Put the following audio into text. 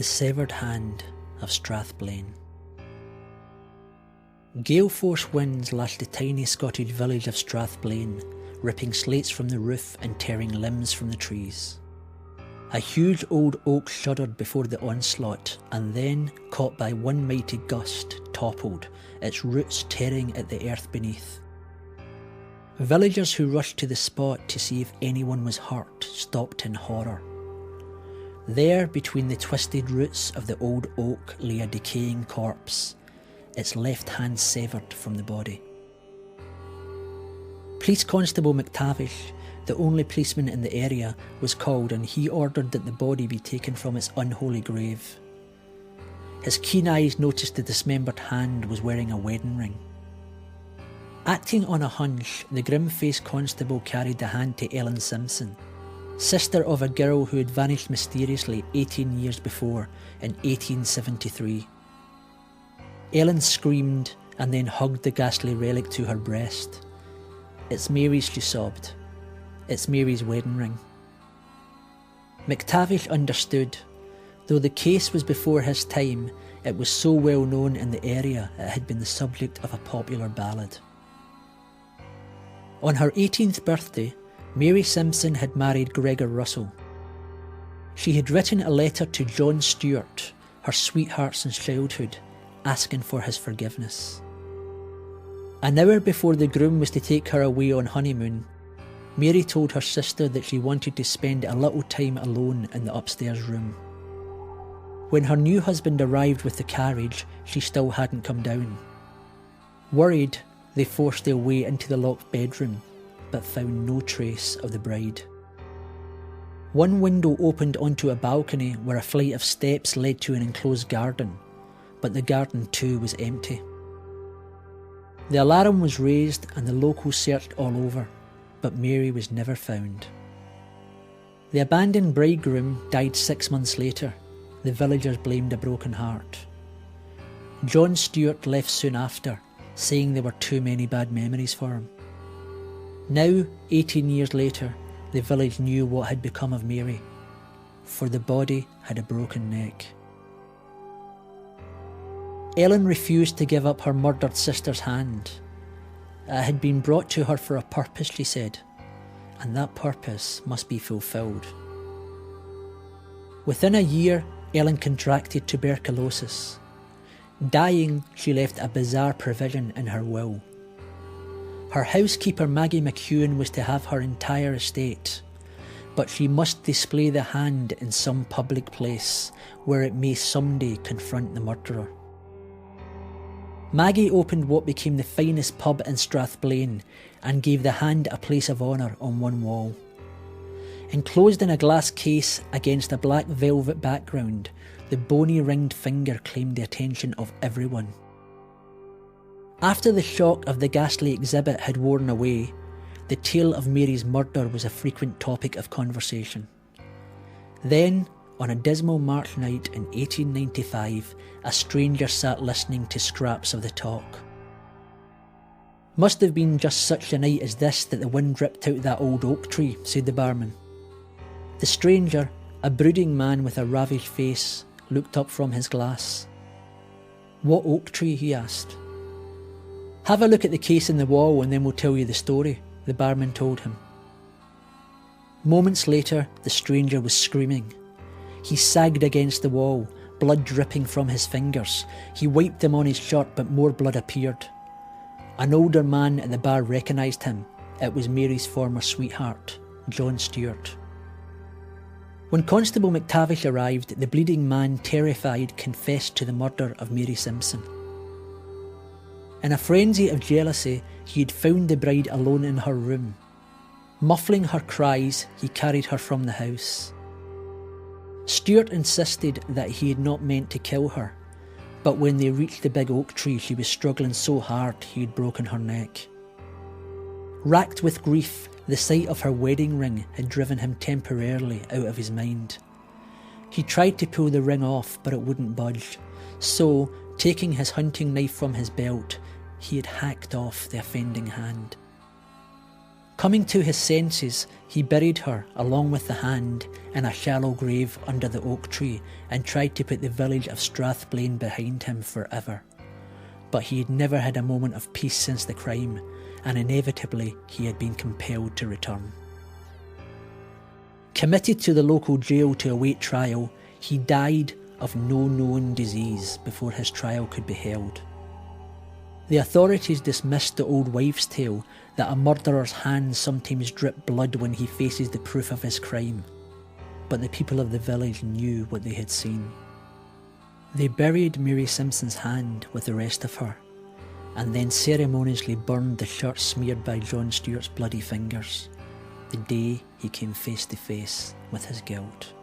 The severed hand of Strathblane. Gale force winds lashed the tiny Scottish village of Strathblane, ripping slates from the roof and tearing limbs from the trees. A huge old oak shuddered before the onslaught and then, caught by one mighty gust, toppled, its roots tearing at the earth beneath. Villagers who rushed to the spot to see if anyone was hurt stopped in horror. There, between the twisted roots of the old oak, lay a decaying corpse, its left hand severed from the body. Police Constable McTavish, the only policeman in the area, was called, and he ordered that the body be taken from its unholy grave. His keen eyes noticed the dismembered hand was wearing a wedding ring. Acting on a hunch, the grim-faced constable carried the hand to Ellen Simpson, sister of a girl who had vanished mysteriously 18 years before, in 1873. Ellen screamed and then hugged the ghastly relic to her breast. "It's Mary's," she sobbed. "It's Mary's wedding ring." McTavish understood. Though the case was before his time, it was so well known in the area it had been the subject of a popular ballad. On her 18th birthday, Mary Simpson had married Gregor Russell. She had written a letter to John Stewart, her sweetheart since childhood, asking for his forgiveness. An hour before the groom was to take her away on honeymoon, Mary told her sister that she wanted to spend a little time alone in the upstairs room. When her new husband arrived with the carriage, she still hadn't come down. Worried, they forced their way into the locked bedroom, but found no trace of the bride. One window opened onto a balcony where a flight of steps led to an enclosed garden, but the garden too was empty. The alarm was raised and the locals searched all over, but Mary was never found. The abandoned bridegroom died 6 months later. The villagers blamed a broken heart. John Stewart left soon after, saying there were too many bad memories for him. Now, 18 years later, the village knew what had become of Mary, for the body had a broken neck. Ellen refused to give up her murdered sister's hand. It had been brought to her for a purpose, she said, and that purpose must be fulfilled. Within a year, Ellen contracted tuberculosis. Dying, she left a bizarre provision in her will. Her housekeeper Maggie McEwen was to have her entire estate, but she must display the hand in some public place where it may someday confront the murderer. Maggie opened what became the finest pub in Strathblane and gave the hand a place of honour on one wall. Enclosed in a glass case against a black velvet background, the bony ringed finger claimed the attention of everyone. After the shock of the ghastly exhibit had worn away, the tale of Mary's murder was a frequent topic of conversation. Then, on a dismal March night in 1895, a stranger sat listening to scraps of the talk. "Must have been just such a night as this that the wind ripped out that old oak tree," said the barman. The stranger, a brooding man with a ravished face, looked up from his glass. "What oak tree?" he asked. "Have a look at the case in the wall and then we'll tell you the story," the barman told him. Moments later, the stranger was screaming. He sagged against the wall, blood dripping from his fingers. He wiped them on his shirt, but more blood appeared. An older man at the bar recognised him. It was Mary's former sweetheart, John Stewart. When Constable McTavish arrived, the bleeding man, terrified, confessed to the murder of Mary Simpson. In a frenzy of jealousy, he had found the bride alone in her room. Muffling her cries, he carried her from the house. Stewart insisted that he had not meant to kill her, but when they reached the big oak tree, she was struggling so hard he had broken her neck. Racked with grief, the sight of her wedding ring had driven him temporarily out of his mind. He tried to pull the ring off, but it wouldn't budge, so, taking his hunting knife from his belt, he had hacked off the offending hand. Coming to his senses, he buried her, along with the hand, in a shallow grave under the oak tree and tried to put the village of Strathblane behind him forever. But he had never had a moment of peace since the crime, and inevitably he had been compelled to return. Committed to the local jail to await trial, he died of no known disease before his trial could be held. The authorities dismissed the old wives' tale that a murderer's hands sometimes drip blood when he faces the proof of his crime, but the people of the village knew what they had seen. They buried Mary Simpson's hand with the rest of her, and then ceremoniously burned the shirt smeared by John Stewart's bloody fingers, the day he came face to face with his guilt.